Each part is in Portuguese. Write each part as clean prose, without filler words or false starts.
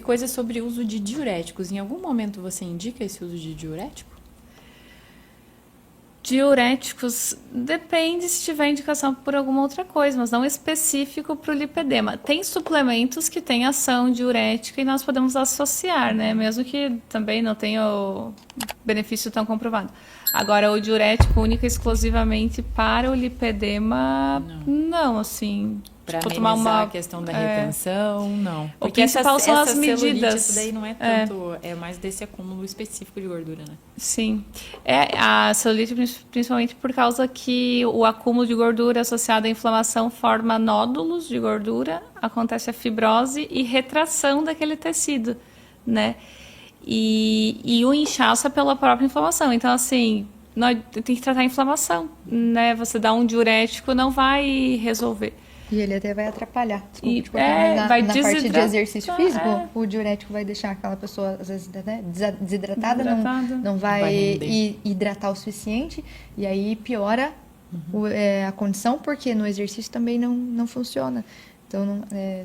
coisa sobre o uso de diuréticos. Em algum momento você indica esse uso de diurético? Diuréticos, depende se tiver indicação por alguma outra coisa, mas não específico para o lipedema. Tem suplementos que têm ação diurética e nós podemos associar, né? Mesmo que também não tenha o benefício tão comprovado. Agora, o diurético único exclusivamente para o lipedema, não assim. Para Tipo, amenizar a questão da retenção, não. O Porque principal são as celulite, medidas. isso daí não é tanto, é mais desse acúmulo específico de gordura, né? Sim. A celulite, principalmente por causa que o acúmulo de gordura associado à inflamação forma nódulos de gordura, acontece a fibrose e retração daquele tecido, né? E o inchaço é pela própria inflamação. Então, assim, nós tem que tratar a inflamação, né? Você dá um diurético não vai resolver. E ele até vai atrapalhar, desculpa E, te cortar, mas vai na parte de desidratar, exercício físico, o diurético vai deixar aquela pessoa, às vezes, né, desidratada, não vai hidratar o suficiente, e aí piora a condição, porque no exercício também não funciona. Então,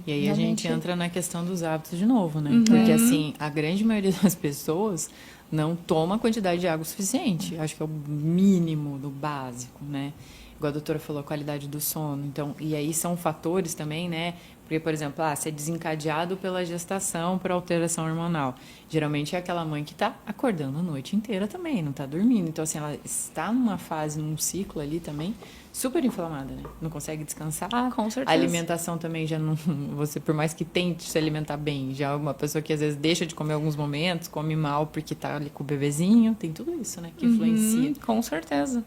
e aí a gente entra na questão dos hábitos de novo, né? Uhum. Porque, assim, a grande maioria das pessoas não toma a quantidade de água suficiente. Acho que é o mínimo do básico, né? Igual a doutora falou, a qualidade do sono. Então, e aí são fatores também, né? Porque, por exemplo, ser desencadeado pela gestação por alteração hormonal. Geralmente é aquela mãe que está acordando a noite inteira também, não está dormindo. Então, assim, ela está numa fase, num ciclo ali também, super inflamada, né? Não consegue descansar. Com certeza. A alimentação também já não... Você, por mais que tente se alimentar bem, já é uma pessoa que às vezes deixa de comer alguns momentos, come mal porque está ali com o bebezinho. Tem tudo isso, né? Que influencia. Com certeza.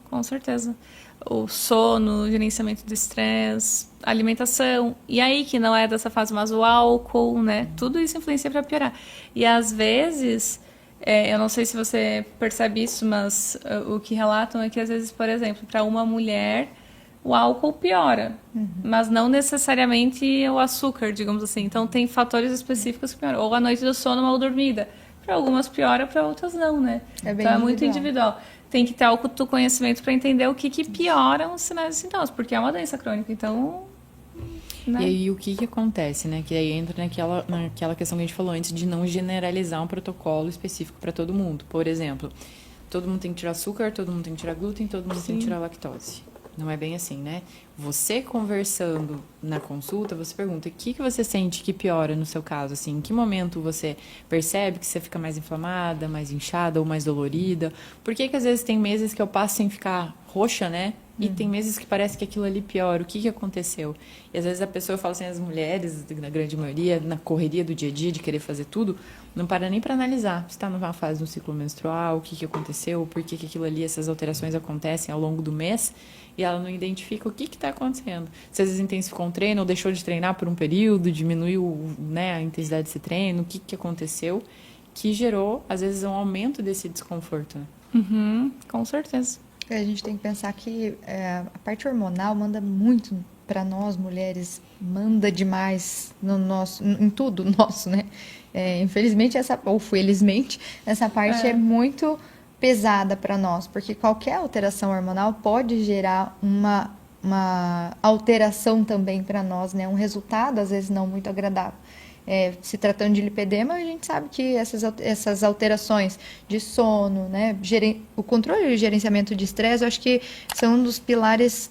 Com certeza. O sono, o gerenciamento do estresse, a alimentação. E aí, que não é dessa fase, mas o álcool, né? Tudo isso influencia para piorar. E às vezes, eu não sei se você percebe isso, mas o que relatam é que às vezes, por exemplo, para uma mulher, o álcool piora. Mas não necessariamente o açúcar, digamos assim. Então, tem fatores específicos que pioram. Ou a noite do sono mal dormida. Para algumas piora, para outras não, né? Bem então, é muito individual. Tem que ter autoconhecimento para entender o que piora os sinais e sintomas, porque é uma doença crônica, então... Né? E aí, o que acontece, né? Que aí entra naquela questão que a gente falou antes de não generalizar um protocolo específico para todo mundo. Por exemplo, todo mundo tem que tirar açúcar, todo mundo tem que tirar glúten, todo mundo tem que tirar lactose. Não é bem assim, né? Você conversando na consulta, você pergunta o que você sente que piora no seu caso, assim, em que momento você percebe que você fica mais inflamada, mais inchada ou mais dolorida? Por que às vezes tem meses que eu passo sem ficar roxa, né? E tem meses que parece que aquilo ali piora. O que aconteceu? E às vezes a pessoa fala assim, as mulheres, na grande maioria, na correria do dia a dia, de querer fazer tudo, não para nem para analisar se está numa fase do ciclo menstrual, o que aconteceu, por que aquilo ali, essas alterações acontecem ao longo do mês, e ela não identifica o que está acontecendo. Se às vezes intensificou um treino ou deixou de treinar por um período, diminuiu, né, a intensidade desse treino, o que aconteceu, que gerou, às vezes, um aumento desse desconforto. Né? Com certeza. A gente tem que pensar que a parte hormonal manda muito para nós, mulheres, manda demais em tudo nosso, né? Infelizmente, ou felizmente, essa parte é muito pesada para nós, porque qualquer alteração hormonal pode gerar uma alteração também para nós, né? Um resultado, às vezes, não muito agradável. Se tratando de lipedema, a gente sabe que essas alterações de sono, né, o controle e o gerenciamento de estresse, eu acho que são um dos pilares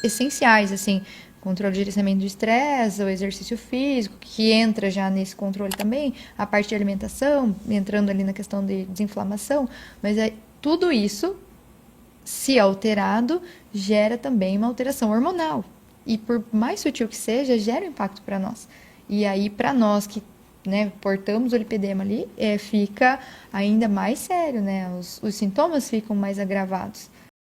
essenciais, assim, controle e gerenciamento de estresse, o exercício físico, que entra já nesse controle também, a parte de alimentação, entrando ali na questão de desinflamação, mas tudo isso, se alterado, gera também uma alteração hormonal. E por mais sutil que seja, gera um impacto para nós. E aí, para nós que, né, portamos o lipedema ali, fica ainda mais sério, né? Os sintomas ficam mais agravados.